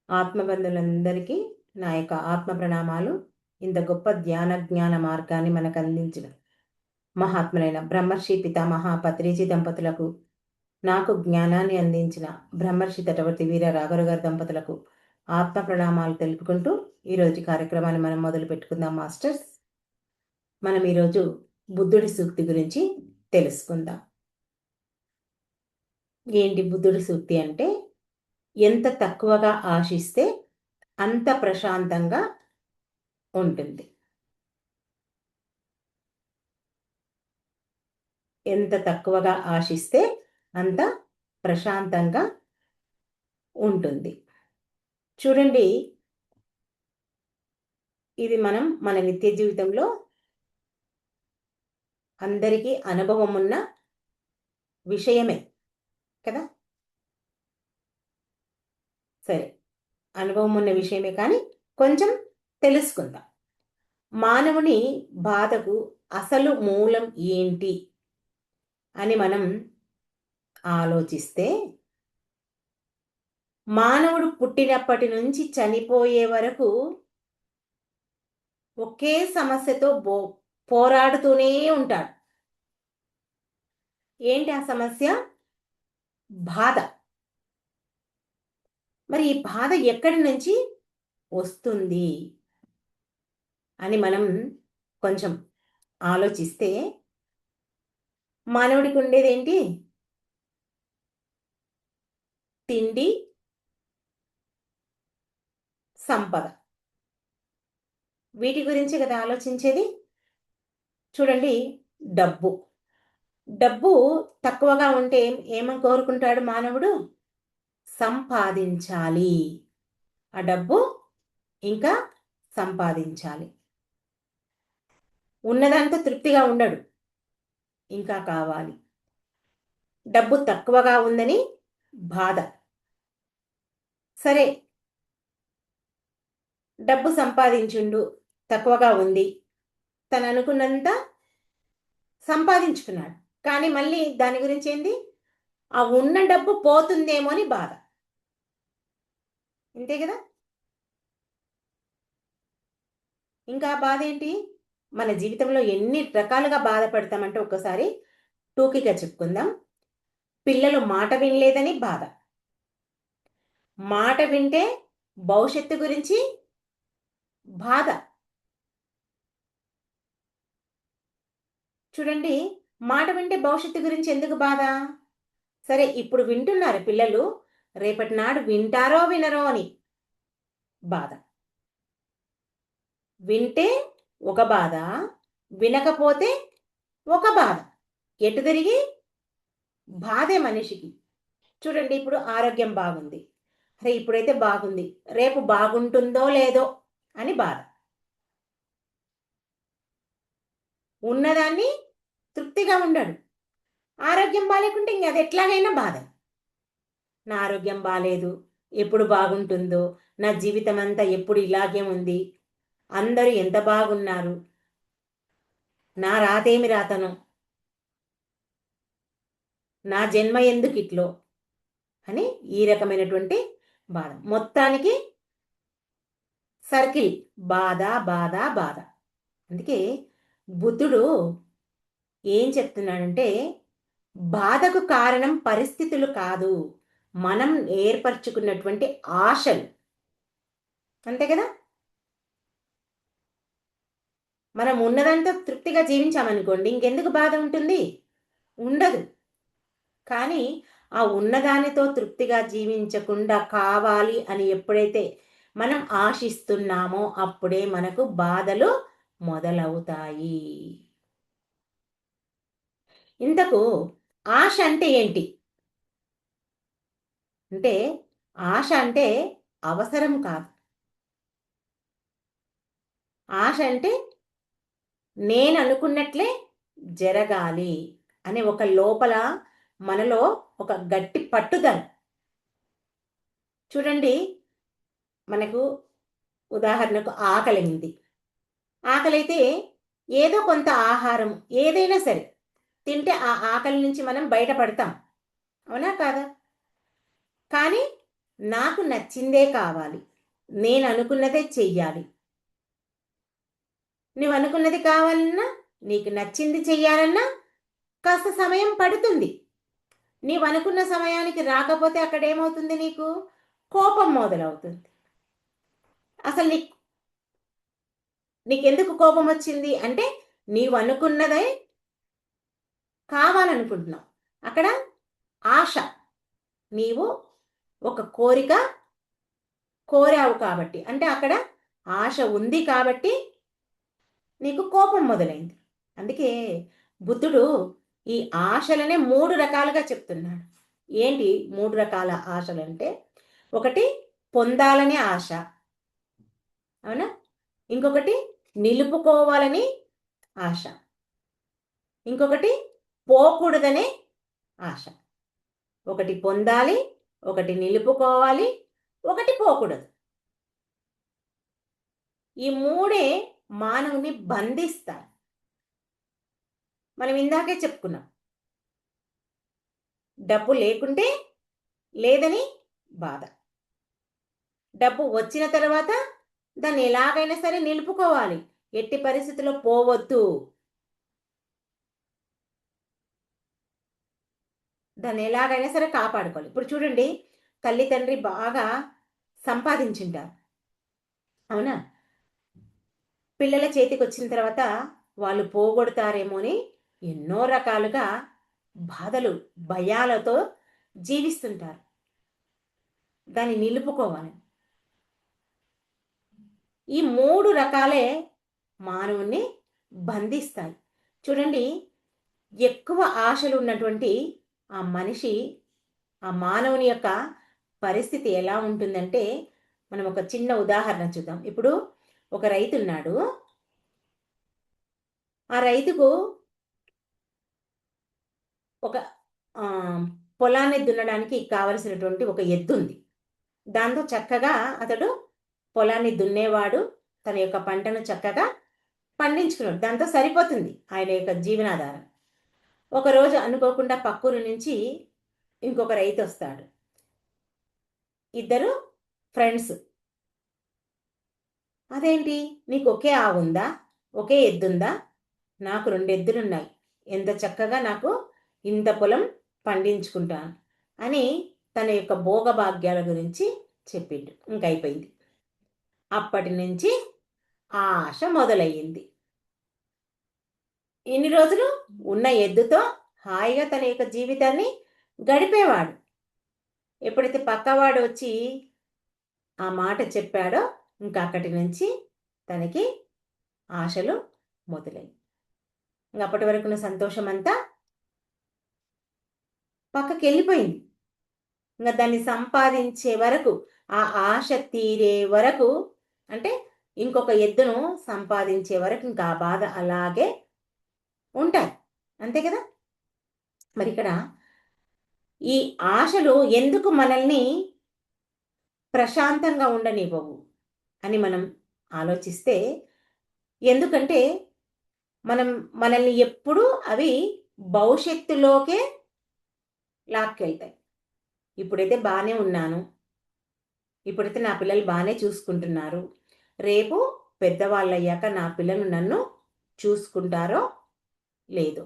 ఆత్మబంధువులందరికీ నా యొక్క ఆత్మ ప్రణామాలు. ఇంత గొప్ప జ్ఞాన మార్గాన్ని మనకు అందించిన మహాత్ములైన బ్రహ్మర్షి పితామహ పత్రిజీ దంపతులకు, నాకు జ్ఞానాన్ని అందించిన బ్రహ్మర్షి తటవర్తి వీర రాఘవ గారి దంపతులకు ఆత్మ ప్రణామాలు తెలుపుకుంటూ ఈరోజు కార్యక్రమాన్ని మనం మొదలు పెట్టుకుందాం మాస్టర్స్. మనం ఈరోజు బుద్ధుడి సూక్తి గురించి తెలుసుకుందాం. ఏంటి బుద్ధుడి సూక్తి అంటే, ఎంత తక్కువగా ఆశిస్తే అంత ప్రశాంతంగా ఉంటుంది. ఎంత తక్కువగా ఆశిస్తే అంత ప్రశాంతంగా ఉంటుంది. చూడండి, ఇది మనం మన నిత్య జీవితంలో అందరికీ అనుభవం ఉన్న విషయమే కదా. సరే, అనుభవం ఉన్న విషయమే కానీ కొంచెం తెలుసుకుందాం. మానవుని బాధకు అసలు మూలం ఏంటి అని మనం ఆలోచిస్తే, మానవుడు పుట్టినప్పటి నుంచి చనిపోయే వరకు ఒకే సమస్యతో పోరాడుతూనే ఉంటాడు. ఏంటి ఆ సమస్య? బాధ. మరి ఈ బాధ ఎక్కడి నుంచి వస్తుంది అని మనం కొంచెం ఆలోచిస్తే, మానవుడికి ఉండేదేంటి? తిండి, సంపద. వీటి గురించి కదా ఆలోచించేది. చూడండి, డబ్బు డబ్బు తక్కువగా ఉంటే ఏమని కోరుకుంటాడు మానవుడు? సంపాదించాలి. ఆ డబ్బు ఇంకా సంపాదించాలి. ఉన్నదాంతో తృప్తిగా ఉండడు, ఇంకా కావాలి. డబ్బు తక్కువగా ఉందని బాధ. సరే, డబ్బు సంపాదించుండు, తక్కువగా ఉంది, తను అనుకున్నంత సంపాదించుకున్నాడు. కానీ మళ్ళీ దాని గురించి ఏంది? ఆ ఉన్న డబ్బు పోతుందేమో అని బాధ. ఇంతే కదా. ఇంకా బాధ ఏంటి? మన జీవితంలో ఎన్ని రకాలుగా బాధపడతామంటే ఒక్కసారి టూకీగా చెప్పుకుందాం. పిల్లలు మాట వినలేదని బాధ. మాట వింటే భవిష్యత్తు గురించి బాధ. చూడండి, మాట వింటే భవిష్యత్తు గురించి ఎందుకు బాధ? సరే, ఇప్పుడు వింటున్నారు పిల్లలు, రేపటి నాడు వింటారో వినరో అని బాధ. వింటే ఒక బాధ, వినకపోతే ఒక బాధ. ఎటు తిరిగి బాధే మనిషికి. చూడండి, ఇప్పుడు ఆరోగ్యం బాగుంది, అరే ఇప్పుడైతే బాగుంది, రేపు బాగుంటుందో లేదో అని బాధ. ఉన్నదాన్ని తృప్తిగా ఉండడు. ఆరోగ్యం బాగాలేకుంటే ఇంక అది ఎట్లాగైనా బాధ. నా ఆరోగ్యం బాగాలేదు, ఎప్పుడు బాగుంటుందో, నా జీవితం అంతా ఎప్పుడు ఇలాగే ఉంది, అందరూ ఎంత బాగున్నారు, నా రాతేమి రాతను, నా జన్మ ఎందుకు ఇట్లో అని ఈ రకమైనటువంటి బాధ. మొత్తానికి సర్కిల్ బాధ బాధ బాధ. అందుకే బుద్ధుడు ఏం చెప్తున్నాడంటే, బాధకు కారణం పరిస్థితులు కాదు, మనం ఏర్పరచుకున్నటువంటి ఆశలు. అంతే కదా. మనం ఉన్నదంతా తృప్తిగా జీవించామనుకోండి, ఇంకెందుకు బాధ ఉంటుంది? ఉండదు. కానీ ఆ ఉన్నదానితో తృప్తిగా జీవించకుండా కావాలి అని ఎప్పుడైతే మనం ఆశిస్తున్నామో అప్పుడే మనకు బాధలు మొదలవుతాయి. ఇంతకు ఆశ అంటే ఏంటి అంటే, ఆశ అంటే అవసరం కాదు. ఆశ అంటే నేను అనుకున్నట్లే జరగాలి అనే ఒక లోపల మనలో ఒక గట్టి పట్టుదల. చూడండి, మనకు ఉదాహరణకు ఆకలింది. ఆకలైతే ఏదో కొంత ఆహారం ఏదైనా సరే తింటే ఆ ఆకలి నుంచి మనం బయటపడతాం. అవునా కాదా? కానీ నాకు నచ్చిందే కావాలి, నేను అనుకున్నదే చెయ్యాలి. నువ్వు అనుకున్నది కావాలన్నా, నీకు నచ్చింది చెయ్యాలన్నా కాస్త సమయం పడుతుంది. నీవు అనుకున్న సమయానికి రాకపోతే అక్కడ ఏమవుతుంది? నీకు కోపం మొదలవుతుంది. అసలు నీకెందుకు కోపం వచ్చింది అంటే, నీవు అనుకున్నదే కావాలనుకుంటున్నావు. అక్కడ ఆశ, నీవు ఒక కోరిక కోరావు కాబట్టి, అంటే అక్కడ ఆశ ఉంది కాబట్టి నీకు కోపం మొదలైంది. అందుకే బుద్ధుడు ఈ ఆశలనే 3 రకాలుగా చెప్తున్నాడు. ఏంటి 3 రకాల ఆశలంటే, ఒకటి పొందాలనే ఆశ, అవునా? ఇంకొకటి నిలుపుకోవాలని ఆశ, ఇంకొకటి పోకూడదనే ఆశ. ఒకటి పొందాలి, ఒకటి నిలుపుకోవాలి, ఒకటి పోకూడదు. ఈ 3 మానవుని బంధిస్తాయి. మనం ఇందాకే చెప్పుకున్నాం, డబ్బు లేకుంటే లేదని బాధ, డబ్బు వచ్చిన తర్వాత దాన్ని ఎలాగైనా సరే నిలుపుకోవాలి, ఎట్టి పరిస్థితుల్లో పోవద్దు, దాన్ని ఎలాగైనా సరే కాపాడుకోవాలి. ఇప్పుడు చూడండి, తల్లి తండ్రి బాగా సంపాదించుంటారు, అవునా? పిల్లల చేతికి వచ్చిన తర్వాత వాళ్ళు పోగొడతారేమో అని ఎన్నో రకాలుగా బాధలు భయాలతో జీవిస్తుంటారు. దాన్ని నిలుపుకోవాలి. ఈ 3 రకాలే మానవుణ్ణి బంధిస్తాయి. చూడండి, ఎక్కువ ఆశలు ఉన్నటువంటి ఆ మనిషి, ఆ మానవుని యొక్క పరిస్థితి ఎలా ఉంటుందంటే, మనం ఒక చిన్న ఉదాహరణ చూద్దాం. ఇప్పుడు ఒక రైతు ఉన్నాడు. ఆ రైతుకు ఒక పొలాన్ని దున్నడానికి కావలసినటువంటి ఒక ఎద్దు ఉంది. దాంతో చక్కగా అతడు పొలాన్ని దున్నేవాడు, తన యొక్క పంటను చక్కగా పండించుకున్నాడు. దాంతో సరిపోతుంది ఆయన యొక్క జీవనాధారం. ఒకరోజు అనుకోకుండా పక్కూరు నుంచి ఇంకొక రైతు వస్తాడు. ఇద్దరు ఫ్రెండ్స్. అదేంటి, నీకు ఒకే ఆవుందా, ఒకే ఎద్దుందా? నాకు 2 ఎద్దులున్నాయి, ఎంత చక్కగా నాకు ఇంత పొలం పండించుకుంటాను అని తన యొక్క భోగభాగ్యాల గురించి చెప్పిండు. ఇంకైపోయింది. అప్పటి నుంచి ఆశ మొదలయ్యింది. ఇన్ని రోజులు ఉన్న ఎద్దుతో హాయిగా తన యొక్క జీవితాన్ని గడిపేవాడు. ఎప్పుడైతే పక్కవాడు వచ్చి ఆ మాట చెప్పాడో, ఇంకా అక్కడి నుంచి తనకి ఆశలు మొదలయ్యి, ఇంక అప్పటి వరకున్న సంతోషం అంతా పక్కకి వెళ్ళిపోయింది. ఇంకా దాన్ని సంపాదించే వరకు, ఆ ఆశ తీరే వరకు, అంటే ఇంకొక ఎద్దును సంపాదించే వరకు ఇంకా ఆ బాధ అలాగే ఉంటాయి. అంతే కదా? మరి ఇక్కడ ఈ ఆశలు ఎందుకు మనల్ని ప్రశాంతంగా ఉండనివ్వవు అని మనం ఆలోచిస్తే, ఎందుకంటే మనల్ని ఎప్పుడూ అవి భవిష్యత్తులోకే లాక్కెళ్తాయి. ఇప్పుడైతే బాగానే ఉన్నాను, ఇప్పుడైతే నా పిల్లలు బాగానే చూసుకుంటున్నారు, రేపు పెద్దవాళ్ళయ్యాక నా పిల్లలు నన్ను చూసుకుంటారో లేదో,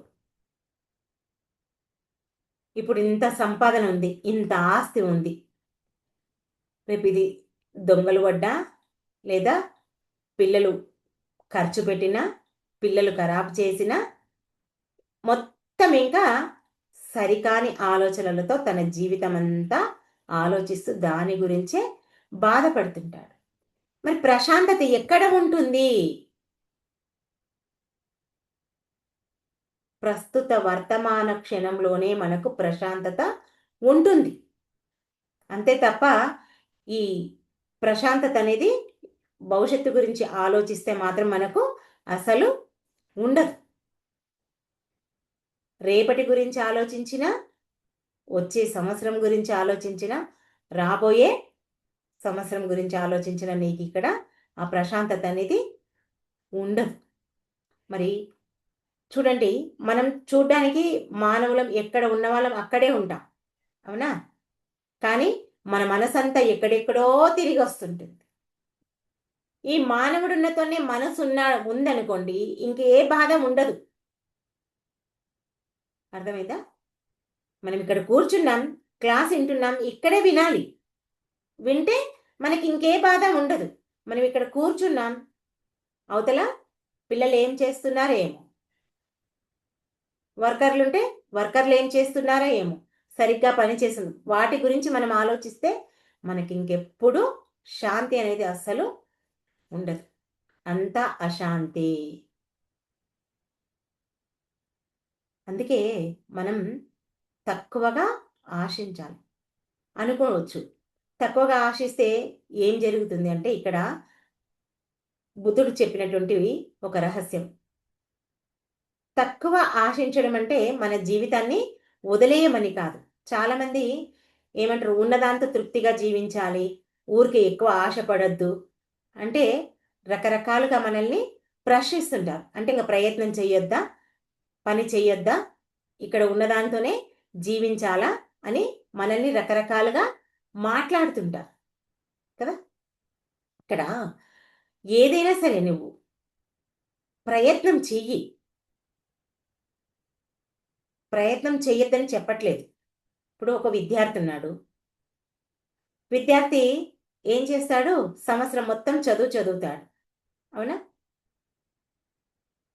ఇప్పుడు ఇంత సంపాదన ఉంది, ఇంత ఆస్తి ఉంది, రేపు ఇది దొంగలు పడ్డా, లేదా పిల్లలు ఖర్చు పెట్టినా, పిల్లలు ఖరాబు చేసినా, మొత్తం ఇంకా సరికాని ఆలోచనలతో తన జీవితం అంతా ఆలోచిస్తూ దాని గురించే బాధపడుతుంటాడు. మరి ప్రశాంతత ఎక్కడ ఉంటుంది? ప్రస్తుత వర్తమాన క్షణంలోనే మనకు ప్రశాంతత ఉంటుంది. అంతే తప్ప ఈ ప్రశాంతత అనేది భవిష్యత్తు గురించి ఆలోచిస్తే మాత్రం మనకు అసలు ఉండదు. రేపటి గురించి ఆలోచించినా, వచ్చే సంవత్సరం గురించి ఆలోచించినా, రాబోయే సంవత్సరం గురించి ఆలోచించిన నీకు ఇక్కడ ఆ ప్రశాంతత అనేది ఉండదు. మరి చూడండి, మనం చూడ్డానికి మానవులం, ఎక్కడ ఉన్న వాళ్ళం అక్కడే ఉంటాం, అవునా? కానీ మన మనసంతా ఎక్కడెక్కడో తిరిగి వస్తుంటుంది. ఈ మానవుడున్నతోనే మనసు ఉందనుకోండి, ఇంకే బాధ ఉండదు. అర్థమైందా? మనం ఇక్కడ కూర్చున్నాం, క్లాస్ వింటున్నాం, ఇక్కడే వినాలి. వింటే మనకి ఇంకే బాధ ఉండదు. మనం ఇక్కడ కూర్చున్నాం, అవతల పిల్లలు ఏం చేస్తున్నారో ఏమో, వర్కర్లుంటే వర్కర్లు ఏం చేస్తున్నారో ఏమో, సరిగ్గా పనిచేస్తుంది వాటి గురించి మనం ఆలోచిస్తే మనకి ఇంకెప్పుడు శాంతి అనేది అస్సలు ఉండదు. అంతా అశాంతి. అందుకే మనం తక్కువగా ఆశించాలి. అనుకోవచ్చు, తక్కువగా ఆశిస్తే ఏం జరుగుతుంది అంటే, ఇక్కడ బుద్ధుడు చెప్పినటువంటివి ఒక రహస్యం. తక్కువ ఆశించడం అంటే మన జీవితాన్ని వదిలేయమని కాదు. చాలామంది ఏమంటారు, ఉన్నదాంతో తృప్తిగా జీవించాలి, ఊరికే ఎక్కువ ఆశపడొద్దు అంటే రకరకాలుగా మనల్ని ప్రశ్నిస్తుంటారు. అంటే ఇంక ప్రయత్నం చెయ్యొద్దా, పని చెయ్యొద్దా, ఇక్కడ ఉన్నదాంతోనే జీవించాలా అని మనల్ని రకరకాలుగా మాట్లాడుతుంటారు కదా. ఇక్కడ ఏదైనా సరే నువ్వు ప్రయత్నం చెయ్యి. ప్రయత్నం చెయ్యొద్దని చెప్పట్లేదు. ఇప్పుడు ఒక విద్యార్థి ఉన్నాడు. విద్యార్థి ఏం చేస్తాడు? సంవత్సరం మొత్తం చదువుతాడు. అవునా?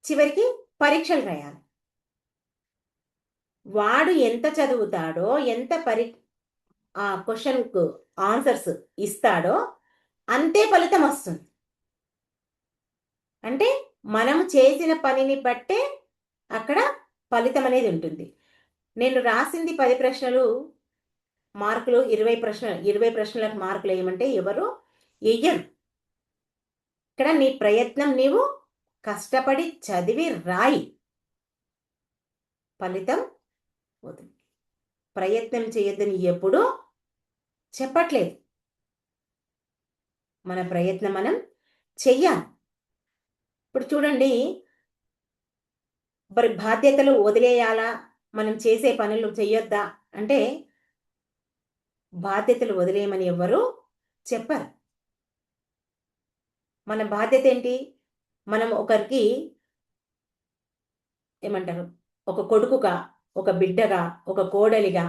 చివరికి పరీక్షలు రాయాలి. వాడు ఎంత చదువుతాడో, ఎంత ఆ క్వశ్చన్కు ఆన్సర్స్ ఇస్తాడో అంతే ఫలితం వస్తుంది. అంటే మనము చేసిన పనిని బట్టే అక్కడ ఫలితం అనేది ఉంటుంది. నేను రాసింది 10 ప్రశ్నలు, మార్కులు 20 ప్రశ్నలకు మార్కులు వేయమంటే ఎవరు ఎయ్యరు. ఇక్కడ నీ ప్రయత్నం, నీవు కష్టపడి చదివి రాయి, ఫలితం వదులు. ప్రయత్నం చేయొద్దని ఎప్పుడూ చెప్పట్లేదు. మన ప్రయత్నం మనం చెయ్యాలి. ఇప్పుడు చూడండి, మరి బాధ్యతలు వదిలేయాలా, మనం చేసే పనులు చెయ్యొద్దా అంటే బాధ్యతలు వదిలేయమని ఎవ్వరూ చెప్పరు. మన బాధ్యత ఏంటి? మనం ఒకరికి ఏమంటారు, ఒక కొడుకుగా, ఒక బిడ్డగా, ఒక కోడలిగా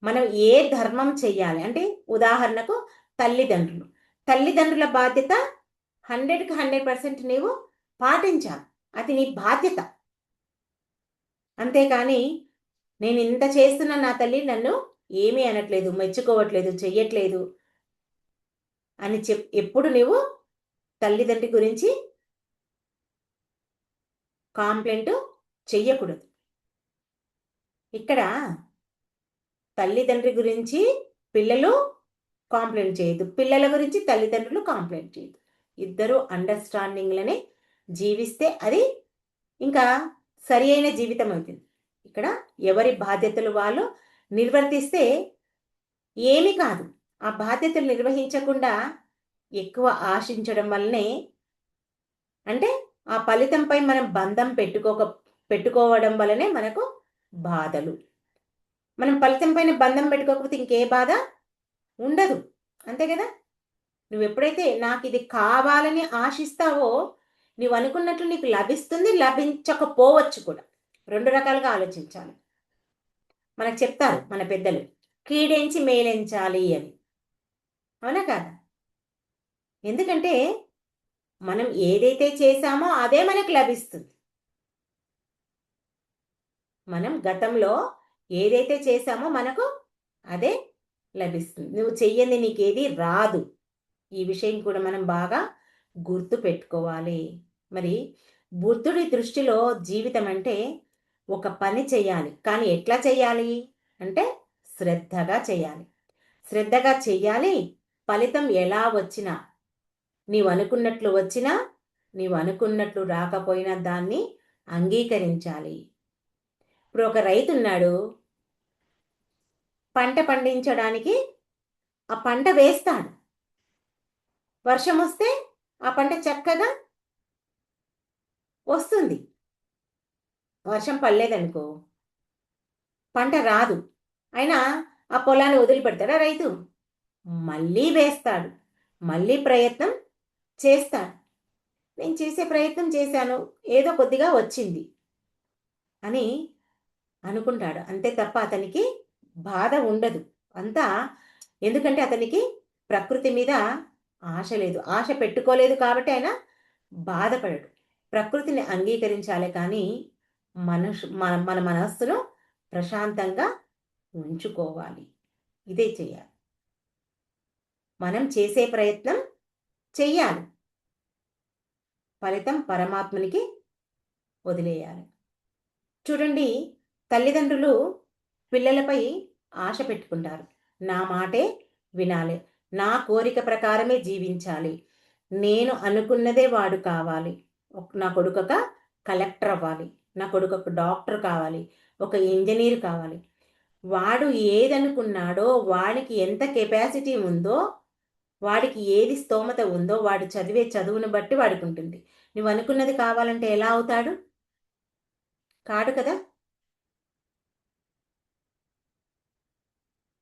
మనం ఏ ధర్మం చెయ్యాలి అంటే, ఉదాహరణకు తల్లిదండ్రులు. తల్లిదండ్రుల బాధ్యత 100కి 100% నీవు పాటించాలి. అది నీ బాధ్యత. అంతేకాని నేను ఇంత చేస్తున్నా, నా తల్లి నన్ను ఏమీ అనట్లేదు, మెచ్చుకోవట్లేదు, చెయ్యట్లేదు అని ఎప్పుడు నువ్వు తల్లిదండ్రి గురించి కాంప్లైంట్ చెయ్యకూడదు. ఇక్కడ తల్లిదండ్రి గురించి పిల్లలు కాంప్లైంట్ చేయదు, పిల్లల గురించి తల్లిదండ్రులు కాంప్లైంట్ చేయదు. ఇద్దరు అండర్స్టాండింగ్లనే జీవిస్తే అది ఇంకా సరి అయిన జీవితం అవుతుంది. ఇక్కడ ఎవరి బాధ్యతలు వాళ్ళు నిర్వర్తిస్తే ఏమీ కాదు. ఆ బాధ్యతలు నిర్వహించకుండా ఎక్కువ ఆశించడం వల్లనే, అంటే ఆ ఫలితంపై మనం బంధం పెట్టుకోవడం వల్లనే మనకు బాధలు. మనం ఫలితం పైన బంధం పెట్టుకోకపోతే ఇంకే బాధ ఉండదు. అంతే కదా. నువ్వు ఎప్పుడైతే నాకు ఇది కావాలని ఆశిస్తావో, నువ్వు అనుకున్నట్లు నీకు లభిస్తుంది, లభించకపోవచ్చు కూడా. 2 రకాలుగా ఆలోచించాలి. మనకు చెప్తారు మన పెద్దలు, కీడెంచి మేలెంచాలి అని. అవునా కాదా? ఎందుకంటే మనం ఏదైతే చేశామో అదే మనకు లభిస్తుంది. మనం గతంలో ఏదైతే చేశామో మనకు అదే లభిస్తుంది. నువ్వు చెయ్యంది నీకేది రాదు. ఈ విషయం కూడా మనం బాగా గుర్తు పెట్టుకోవాలి. మరి బుద్ధుడి దృష్టిలో జీవితం అంటే ఒక పని చెయ్యాలి. కానీ ఎట్లా చెయ్యాలి అంటే శ్రద్ధగా చెయ్యాలి. శ్రద్ధగా చెయ్యాలి. ఫలితం ఎలా వచ్చినా, నీవు అనుకున్నట్లు వచ్చినా, నీవు అనుకున్నట్లు రాకపోయినా దాన్ని అంగీకరించాలి. ఇప్పుడు ఒక రైతు ఉన్నాడు, పంట పండించడానికి ఆ పంట వేస్తాడు. వర్షం వస్తే ఆ పంట చక్కగా వస్తుంది. వర్షం పడలేదనుకో పంట రాదు. అయినా ఆ పొలాన్ని వదిలిపెడతాడా రైతు? మళ్ళీ వేస్తాడు, మళ్ళీ ప్రయత్నం చేస్తాడు. నేను చేసే ప్రయత్నం చేశాను, ఏదో కొద్దిగా వచ్చింది అని అనుకుంటాడు. అంతే తప్ప అతనికి బాధ ఉండదు. అంతా ఎందుకంటే అతనికి ప్రకృతి మీద ఆశ లేదు. ఆశ పెట్టుకోలేదు కాబట్టి ఆయన బాధపడడు. ప్రకృతిని అంగీకరించాలే కానీ మన మనస్సును ప్రశాంతంగా ఉంచుకోవాలి. ఇదే చేయాలి. మనం చేసే ప్రయత్నం చెయ్యాలి. ఫలితం పరమాత్మనికి వదిలేయాలి. చూడండి, తల్లిదండ్రులు పిల్లలపై ఆశ పెట్టుకుంటారు. నా మాటే వినాలి, నా కోరిక ప్రకారమే జీవించాలి, నేను అనుకున్నదే వాడు కావాలి, నా కొడుకు ఒక కలెక్టర్ అవ్వాలి, నా కొడుకు ఒక డాక్టర్ కావాలి, ఒక ఇంజనీర్ కావాలి. వాడు ఏదనుకున్నాడో, వాడికి ఎంత కెపాసిటీ ఉందో, వాడికి ఏది స్తోమత ఉందో, వాడు చదివే చదువును బట్టి వాడికి ఉంటుంది. నువ్వు అనుకున్నది కావాలంటే ఎలా అవుతాడు? కాడు కదా.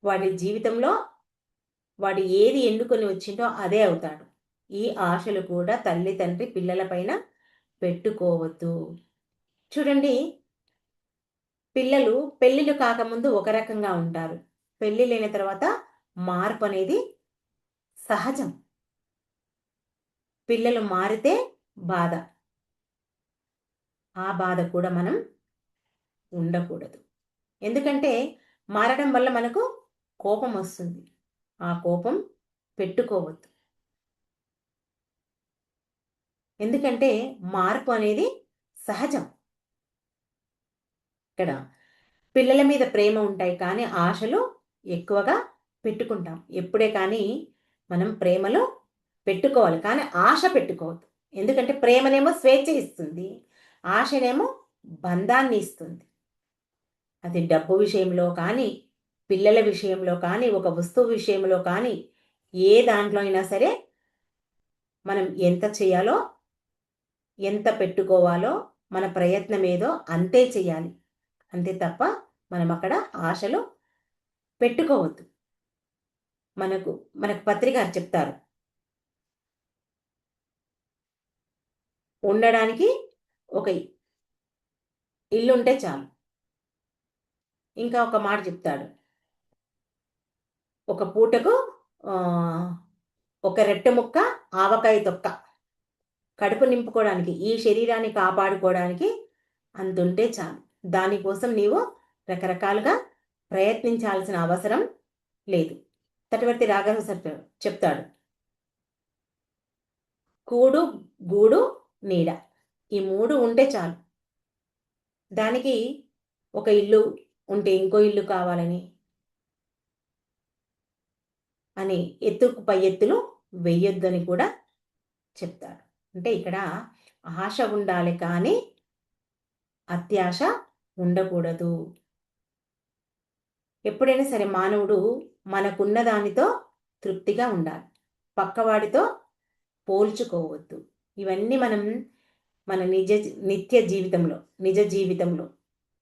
వాడి జీవితంలో వాడు ఏది ఎన్నుకొని వచ్చిందో అదే అవుతాడు. ఈ ఆశలు కూడా తల్లి తండ్రి పిల్లలపైన పెట్టుకోవద్దు. చూడండి, పిల్లలు పెళ్ళిళ్ళు కాకముందు ఒక రకంగా ఉంటారు. పెళ్ళిళ్ళైన తర్వాత మార్పు అనేది సహజం. పిల్లలు మారితే బాధ. ఆ బాధ కూడా మనం ఉండకూడదు. ఎందుకంటే మారడం వల్ల మనకు కోపం వస్తుంది. ఆ కోపం పెట్టుకోవద్దు. ఎందుకంటే మార్పు అనేది సహజం. ఇక్కడ పిల్లల మీద ప్రేమ ఉంటాయి కానీ ఆశలు ఎక్కువగా పెట్టుకుంటాం. ఎప్పుడే కానీ మనం ప్రేమలో పెట్టుకోవాలి కానీ ఆశ పెట్టుకోవద్దు. ఎందుకంటే ప్రేమనేమో స్వేచ్ఛ ఇస్తుంది, ఆశనేమో బంధాన్ని ఇస్తుంది. అది డబ్బు విషయంలో కానీ, పిల్లల విషయంలో కానీ, ఒక వస్తువు విషయంలో కానీ, ఏ దాంట్లో అయినా సరే మనం ఎంత చేయాలో, ఎంత పెట్టుకోవాలో, మన ప్రయత్నం ఏదో అంతే చేయాలి. అంతే తప్ప మనం అక్కడ ఆశలు పెట్టుకోవద్దు. మనకు మనకు పత్రిక చెప్తారు, ఉండడానికి ఒక ఇల్లుంటే చాలు. ఇంకా ఒక మాట చెప్తాడు, ఒక పూటకు ఒక రెట్టె ముక్క ఆవకాయ తొక్క కడుపు నింపుకోవడానికి, ఈ శరీరాన్ని కాపాడుకోవడానికి అంతుంటే చాలు. దానికోసం నీవు రకరకాలుగా ప్రయత్నించాల్సిన అవసరం లేదు. తటవర్తి రాఘవ చెప్తాడు, కూడు, గూడు, నీడ, ఈ మూడు ఉంటే చాలు. దానికి ఒక ఇల్లు ఉంటే ఇంకో ఇల్లు కావాలని అని ఎత్తుకు పై ఎత్తులు వెయ్యొద్దని కూడా చెప్తాడు. అంటే ఇక్కడ ఆశ ఉండాలి కానీ అత్యాశ ఉండకూడదు. ఎప్పుడైనా సరే మానవుడు మనకున్న దానితో తృప్తిగా ఉండాలి. పక్కవాడితో పోల్చుకోవద్దు. ఇవన్నీ మనం మన నిత్య జీవితంలో, నిజ జీవితంలో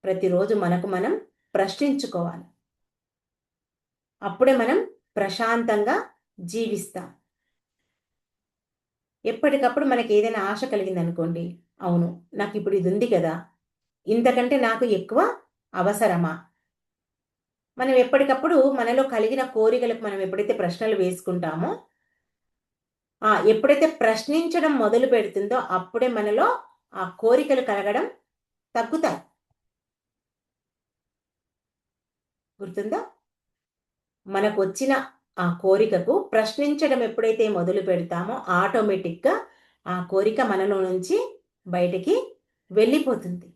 ప్రతిరోజు మనకు మనం ప్రశ్నించుకోవాలి. అప్పుడే మనం ప్రశాంతంగా జీవిస్తాం. ఎప్పటికప్పుడు మనకి ఏదైనా ఆశ కలిగిందనుకోండి, అవును నాకు ఇప్పుడు ఇది ఉంది కదా, ఇంతకంటే నాకు ఎక్కువ అవసరమా? మనం ఎప్పటికప్పుడు మనలో కలిగిన కోరికలకు మనం ఎప్పుడైతే ప్రశ్నలు వేసుకుంటామో, ఎప్పుడైతే ప్రశ్నించడం మొదలు పెడుతుందో అప్పుడే మనలో ఆ కోరికలు కలగడం తగ్గుతాయి. గుర్తుందా? మనకు వచ్చిన ఆ కోరికకు ప్రశ్నించడం ఎప్పుడైతే మొదలు పెడతామో ఆటోమేటిక్గా ఆ కోరిక మనలో నుంచి బయటికి వెళ్ళిపోతుంది.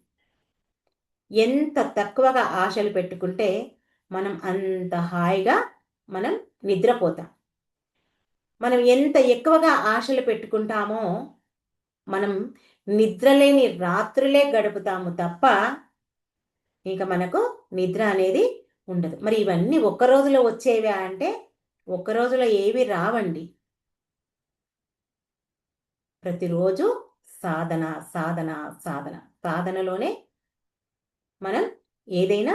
ఎంత తక్కువగా ఆశలు పెట్టుకుంటే మనం అంత హాయిగా మనం నిద్రపోతాం. మనం ఎంత ఎక్కువగా ఆశలు పెట్టుకుంటామో మనం నిద్రలేని రాత్రులే గడుపుతాము తప్ప ఇక మనకు నిద్ర అనేది ఉండదు. మరి ఇవన్నీ ఒక్క రోజులో వచ్చేవా అంటే ఒక్క రోజులో ఏవి రావండి. ప్రతిరోజు సాధన, సాధన, సాధన. సాధనలోనే మనం ఏదైనా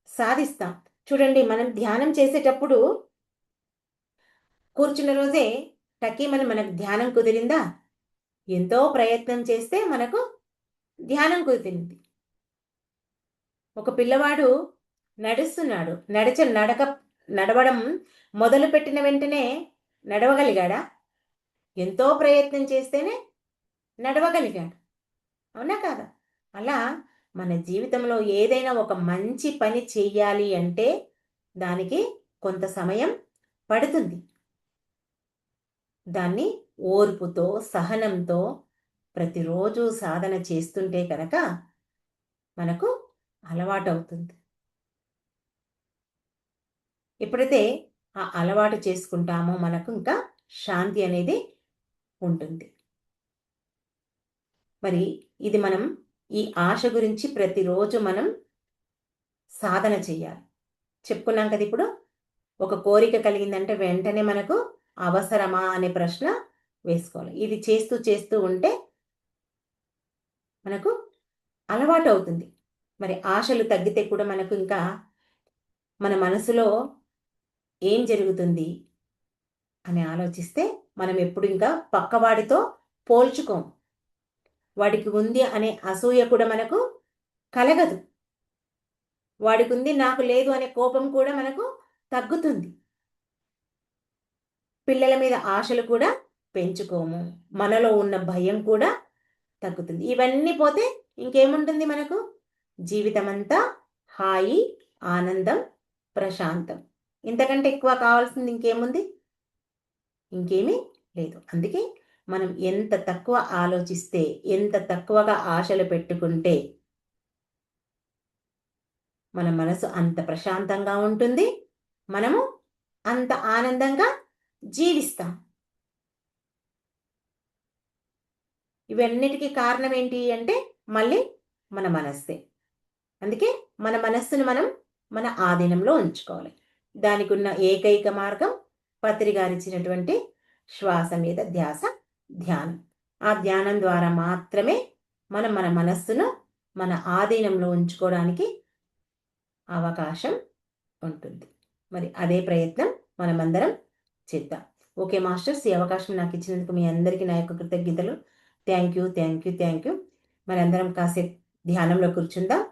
సాధిస్తాం. చూడండి, మనం ధ్యానం చేసేటప్పుడు కూర్చున్న రోజే టకీమని మనకు ధ్యానం కుదిరిందా? ఎంతో ప్రయత్నం చేస్తే మనకు ధ్యానం కుదిరింది. ఒక పిల్లవాడు నడుస్తున్నాడు. నడవడం మొదలుపెట్టిన వెంటనే నడవగలిగాడా? ఎంతో ప్రయత్నం చేస్తేనే నడవగలిగాడు. అవునా కాదా? అలా మన జీవితంలో ఏదైనా ఒక మంచి పని చెయ్యాలి అంటే దానికి కొంత సమయం పడుతుంది. దాన్ని ఓర్పుతో, సహనంతో ప్రతిరోజు సాధన చేస్తుంటే కనుక మనకు అలవాటవుతుంది. ఎప్పుడైతే ఆ అలవాటు చేసుకుంటామో మనకు ఇంకా శాంతి అనేది ఉంటుంది. మరి ఇది మనం ఈ ఆశ గురించి ప్రతిరోజు మనం సాధన చెయ్యాలి. చెప్పుకున్నాం కదా ఇప్పుడు. ఒక కోరిక కలిగిందంటే వెంటనే మనకు అవసరమా అనే ప్రశ్న వేసుకోవాలి. ఇది చేస్తూ చేస్తూ ఉంటే మనకు అలవాటవుతుంది. మరి ఆశలు తగ్గితే కూడా మనకు ఇంకా మన మనసులో ఏం జరుగుతుంది అని ఆలోచిస్తే మనం ఎప్పుడు ఇంకా పక్కవాడితో పోల్చుకోం. వాడికి ఉంది అనే అసూయ కూడా మనకు కలగదు. వాడికుంది నాకు లేదు అనే కోపం కూడా మనకు తగ్గుతుంది. పిల్లల మీద ఆశలు కూడా పెంచుకోము. మనలో ఉన్న భయం కూడా తగ్గుతుంది. ఇవన్నీ పోతే ఇంకేముంటుంది మనకు? జీవితమంతా హాయి, ఆనందం, ప్రశాంతం. ఇంతకంటే ఎక్కువ కావాల్సింది ఇంకేముంది? ఇంకేమీ లేదు. అందుకే మనం ఎంత తక్కువ ఆలోచిస్తే, ఎంత తక్కువగా ఆశలు పెట్టుకుంటే మన మనసు అంత ప్రశాంతంగా ఉంటుంది. మనము అంత ఆనందంగా జీవిస్తాం. ఇవన్నిటికీ కారణం ఏంటి అంటే మళ్ళీ మన మనస్సే. అందుకే మన మనస్సును మనం మన ఆధీనంలో ఉంచుకోవాలి. దానికున్న ఏకైక మార్గం పత్రి గారిచ్చినటువంటి శ్వాస మీద ధ్యాస, ధ్యానం. ఆ ధ్యానం ద్వారా మాత్రమే మనం మన మనస్సును మన ఆధీనంలో ఉంచుకోవడానికి అవకాశం ఉంటుంది. మరి అదే ప్రయత్నం మనమందరం చేద్దాం. ఓకే మాస్టర్స్, ఈ అవకాశం నాకు ఇచ్చినందుకు మీ అందరికీ నా యొక్క కృతజ్ఞతలు. Thank you. మరి అందరం కాసేపు ధ్యానంలో కూర్చుందాం.